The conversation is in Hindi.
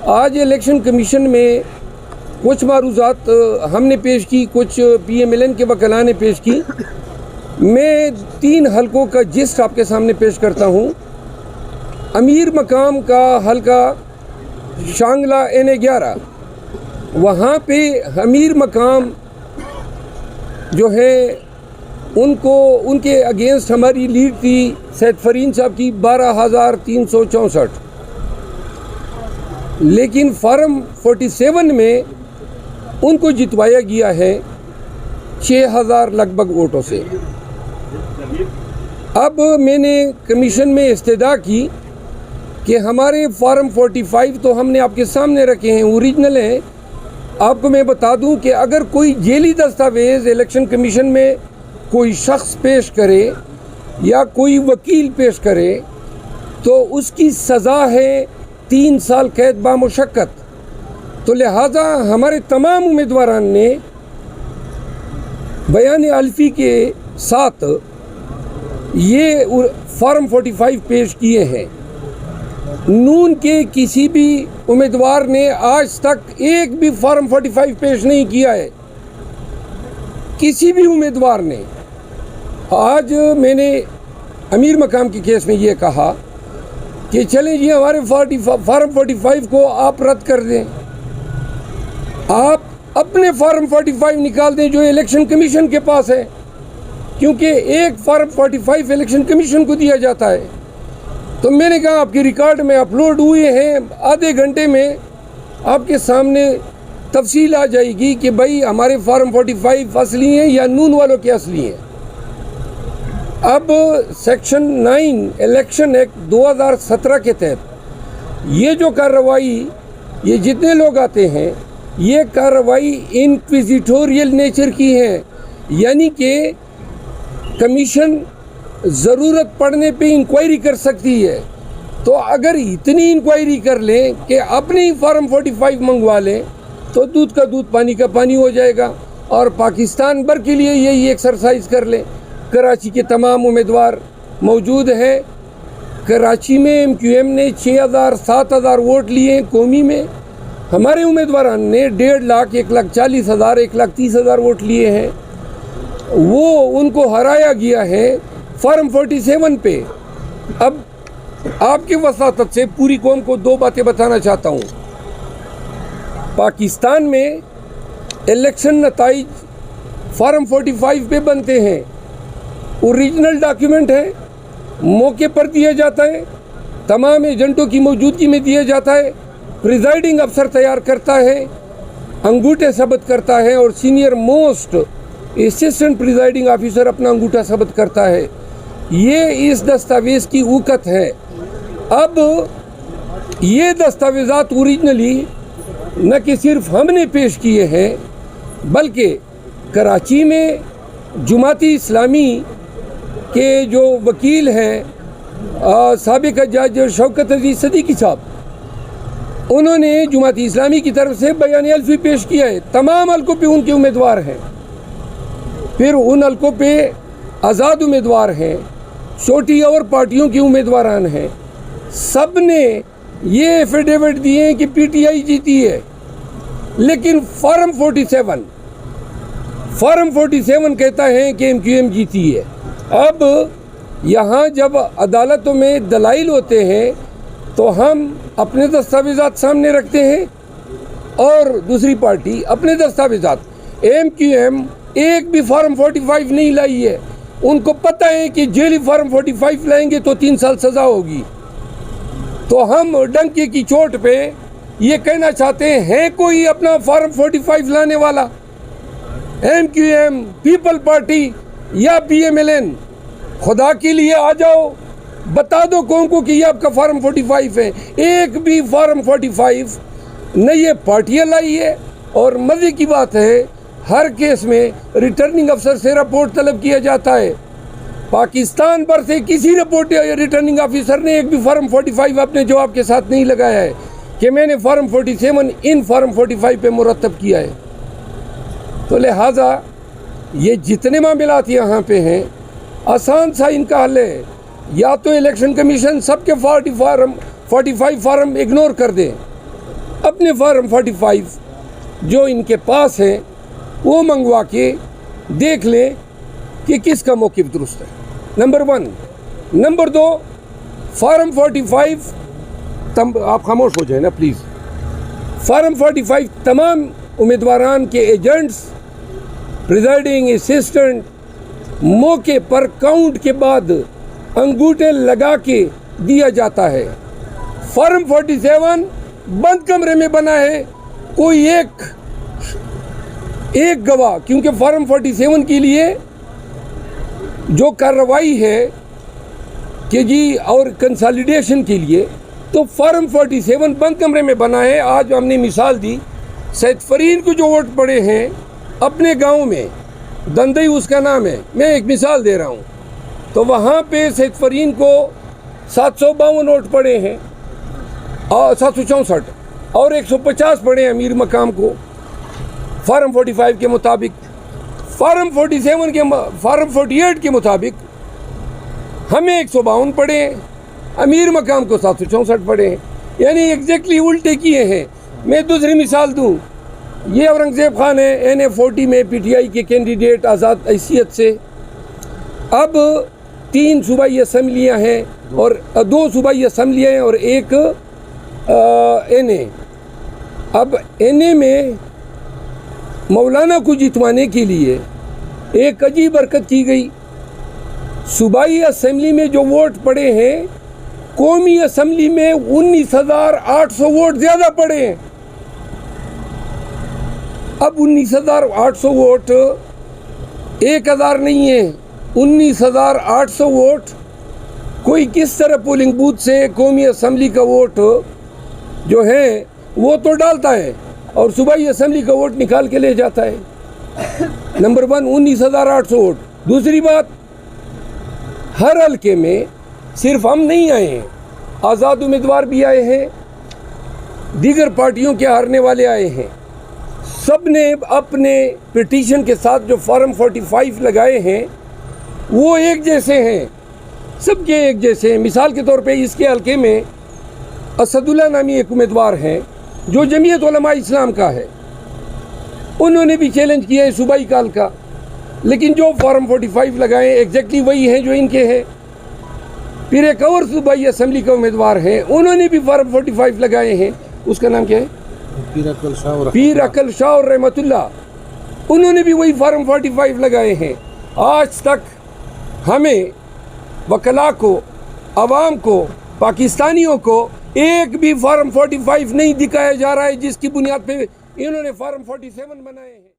आज इलेक्शन कमीशन में कुछ मारूज़ात हमने पेश की, कुछ PMLN के वकला ने पेश की। मैं 3 हलकों का जिस्ट आपके सामने पेश करता हूँ। अमीर मकाम का हलका शांगला N11, वहाँ पे अमीर मकाम जो है उनको उनके अगेंस्ट हमारी लीड थी सैयद फरीन साहब की 12,364, लेकिन फार्म 47 में उनको जितवाया गया है 6,000 लगभग वोटों से। अब मैंने कमीशन में इस्तदा की कि हमारे फार्म 45 तो हमने आपके सामने रखे हैं, ओरिजिनल हैं। आपको मैं बता दूं कि अगर कोई जेली दस्तावेज़ इलेक्शन कमीशन में कोई शख्स पेश करे या कोई वकील पेश करे तो उसकी सज़ा है 3 साल कैद बामुशक्कत। तो लिहाजा हमारे तमाम उम्मीदवारान ने बयान अल्फी के साथ ये फार्म 45 पेश किए हैं। नून के किसी भी उम्मीदवार ने आज तक एक भी फार्म 45 पेश नहीं किया है, किसी भी उम्मीदवार ने। आज मैंने अमीर मकाम के केस में ये कहा कि चलें जी, हमारे फार्म 45 को आप रद्द कर दें, आप अपने फार्म 45 निकाल दें जो इलेक्शन कमीशन के पास है, क्योंकि एक फार्म 45 इलेक्शन कमीशन को दिया जाता है। तो मैंने कहा आपके रिकॉर्ड में अपलोड हुए हैं, आधे घंटे में आपके सामने तफसील आ जाएगी कि भाई हमारे फार्म 45 असली हैं या नून वालों के असली हैं। अब सेक्शन 9 इलेक्शन एक्ट 2017 के तहत ये जो कार्रवाई, ये जितने लोग आते हैं, ये कार्रवाई इंक्विजिटोरियल नेचर की है, यानी कि कमीशन ज़रूरत पड़ने पे इंक्वायरी कर सकती है। तो अगर इतनी इंक्वायरी कर लें कि अपने ही फार्म 45 मंगवा लें तो दूध का दूध पानी का पानी हो जाएगा और पाकिस्तान भर के लिए यही एक्सरसाइज कर लें। कराची के तमाम उम्मीदवार मौजूद हैं। कराची में MQM ने 6,000 7,000 वोट लिए हैं कौमी में। हमारे उम्मीदवार ने 1.5 लाख 1,40,000 1,30,000 वोट लिए हैं। वो उनको हराया गया है फार्म 47 पे। अब आपकी वसातत से पूरी कौम को 2 बातें बताना चाहता हूँ। पाकिस्तान में इलेक्शन नताइज फार्म 45 पे बनते हैं, ओरिजिनल डॉक्यूमेंट है, मौके पर दिया जाता है, तमाम एजेंटों की मौजूदगी में दिया जाता है, प्रिजाइडिंग अफसर तैयार करता है, अंगूठे सबत करता है और senior most assistant presiding officer अपना अंगूठा सबत करता है। ये इस दस्तावेज़ की वक़्त है। अब ये दस्तावेज़ात ओरिजिनली न कि सिर्फ हमने पेश किए हैं, बल्कि कराची में जुमाती इस्लामी के जो वकील हैं साबिक जज शौकत अजीज़ सदीकी साहब, उन्होंने जुमाती इस्लामी की तरफ से बयान अल्फी पेश किया है। तमाम हलकों पे उनके उम्मीदवार हैं, फिर उन हलकों पे आज़ाद उम्मीदवार हैं, छोटी और पार्टियों के उम्मीदवारान हैं। सब ने ये एफिडेविट दिए हैं कि PTI जीती है, लेकिन फार्म 47 कहता है कि MQM जीती है। अब यहाँ जब अदालतों में दलाइल होते हैं तो हम अपने दस्तावेज़ात सामने रखते हैं और दूसरी पार्टी अपने दस्तावेज़ात। MQM एक भी फार्म 45 नहीं लाई है। उनको पता है कि जेली फार्म 45 लाएंगे तो 3 साल सज़ा होगी। तो हम डंके की चोट पे ये कहना चाहते हैं कोई अपना फार्म 45 लाने वाला? MQM, पीपल पार्टी या PMLN, खुदा के लिए आ जाओ, बता दो कौन को कि ये आपका फार्म 45 है। एक भी फार्म 45 न ये पार्टियाँ लाई है। और मज़े की बात है, हर केस में रिटर्निंग अफसर से रिपोर्ट तलब किया जाता है। पाकिस्तान पर से किसी रिटर्निंग ऑफिसर ने एक भी फार्म 45 अपने जवाब के साथ नहीं लगाया है कि मैंने फार्म 47 इन फार्म 45 पे मुरतब किया है। तो लिहाजा ये जितने मामलात यहाँ पे हैं, आसान सा इनका हल है। या तो इलेक्शन कमीशन सबके 45 फार्म इग्नोर कर दे, अपने फार्म 45 जो इनके पास हैं वो मंगवा के देख लें कि किसका मौक़िफ़ दुरुस्त है, नंबर 1। नंबर 2, फार्म 45 आप खामोश हो जाए ना प्लीज़। फार्म 45 तमाम उम्मीदवारान के एजेंट्स, प्रिजाइडिंग असिस्टेंट मौके पर काउंट के बाद अंगूठे लगा के दिया जाता है। फार्म 47 बंद कमरे में बना है, कोई एक गवाह, क्योंकि फार्म 47 के लिए जो कार्रवाई है कि जी और कंसोलिडेशन के लिए, तो फार्म 47 बंद कमरे में बना है। आज हमने मिसाल दी, सैयद फरीन को जो वोट पड़े हैं अपने गांव में, दंदई उसका नाम है, मैं एक मिसाल दे रहा हूं, तो वहां पे सैयद फरीन को 752 वोट पड़े हैं और 764, और 150 पड़े अमीर मकाम को फार्म 45 के मुताबिक। फार्म 48 के मुताबिक हमें 152 पड़े हैं, अमीर मकाम को 764 पड़े हैं, यानी एग्जैक्टली उल्टे किए हैं। मैं दूसरी मिसाल दूं, ये औरंगज़ेब खान है NA40 में PTI के कैंडिडेट आज़ाद हैसियत से। अब 3 सूबाई असम्बलियाँ हैं और 2 सूबाई असम्बलियाँ हैं और एक NA। अब NA में मौलाना को जितवाने के लिए एक अजीब हरकत की गई। सूबाई असम्बली में जो वोट पड़े हैं, कौमी असम्बली में 19,800 वोट ज़्यादा पड़े हैं। अब 19,800 वोट 1,000 नहीं है, 19,800 वोट कोई किस तरह पोलिंग बूथ से कौमी असम्बली का वोट जो है वो तो डालता है और सूबाई असम्बली का वोट निकाल के ले जाता है। Number 1, 19,800 vote. दूसरी बात, हर हल्के में सिर्फ हम नहीं आए हैं, आज़ाद उम्मीदवार भी आए हैं, दीगर पार्टियों के हारने वाले आए हैं। सब ने अपने पिटीशन के साथ जो फार्म 45 लगाए हैं वो एक जैसे हैं, सबके एक जैसे हैं। मिसाल के तौर पे इसके हल्के में असदुल्ला नामी एक उम्मीदवार हैं जो जमीयत उलमा इस्लाम का है, उन्होंने भी चैलेंज किया है सूबाई का हल्का, लेकिन जो फार्म 45 लगाए एग्जैक्टली वही हैं जो इनके हैं। फिर एक और सूबाई असम्बली का उम्मीदवार हैं, उन्होंने भी फार्म 45 लगाए हैं, उसका नाम क्या है, पीर अकल शाह और रहमतुल्लाह, उन्होंने भी वही फार्म 45 लगाए हैं। आज तक हमें वकला को, अवाम को, पाकिस्तानियों को एक भी फार्म 45 नहीं दिखाया जा रहा है जिसकी बुनियाद पे इन्होंने फार्म 47 बनाए हैं।